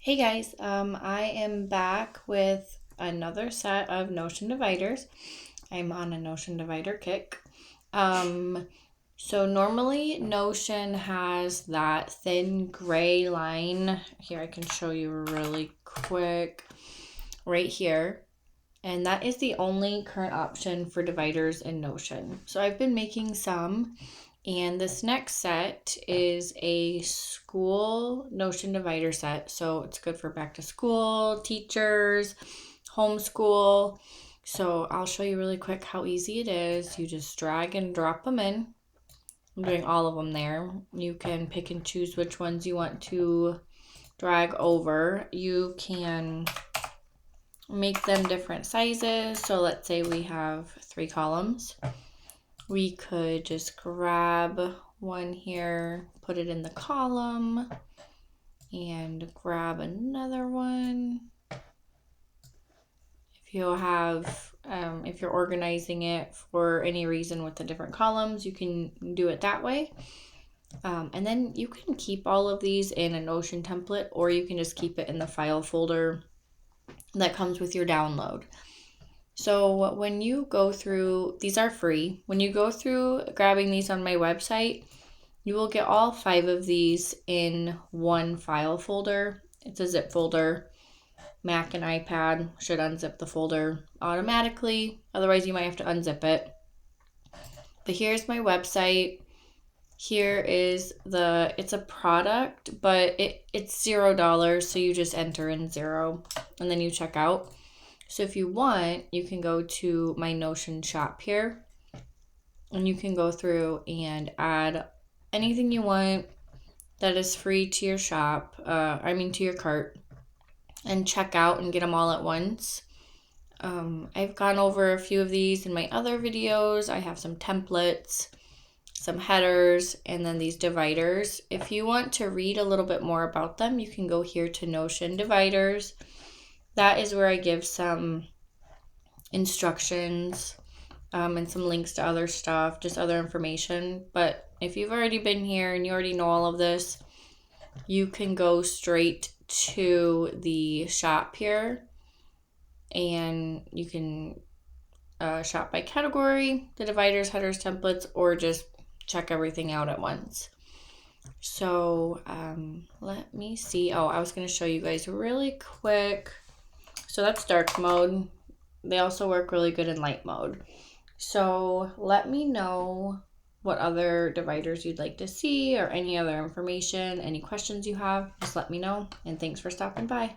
Hey guys, I am back with another set of Notion dividers. I'm on a Notion divider kick. So normally Notion has that thin gray line. Here, I can show you really quick right here. And that is the only current option for dividers in Notion. So I've been making some, and this next set is a school Notion divider set. So it's good for back to school, teachers, homeschool. So I'll show you really quick how easy it is. You just drag and drop them in. I'm doing all of them there. You can pick and choose which ones you want to drag over. You can make them different sizes. So let's say we have 3 columns. We could just grab one here, put it in the column, and grab another one. If you have, if you're organizing it for any reason with the different columns, you can do it that way. And then you can keep all of these in a Notion template, or you can just keep it in the file folder that comes with your download. So when you go through, these are free. When you go through grabbing these on my website, you will get all 5 of these in one file folder. It's a zip folder. Mac and iPad should unzip the folder automatically. Otherwise, you might have to unzip it. But here's my website. Here is it's a product, but it's $0, so you just enter in 0 and then you check out. So if you want, you can go to my Notion shop here and you can go through and add anything you want that is free to your shop, to your cart, and check out and get them all at once. I've gone over a few of these in my other videos. I have some templates, some headers, and then these dividers. If you want to read a little bit more about them, you can go here to Notion dividers. That is where I give some instructions and some links to other stuff, just other information. But if you've already been here and you already know all of this, you can go straight to the shop here and you can shop by category, the dividers, headers, templates, or just check everything out at once. So let me see. Oh, I was going to show you guys really quick. So that's dark mode. They also work really good in light mode. So let me know what other dividers you'd like to see or any other information, any questions you have, just let me know. And thanks for stopping by.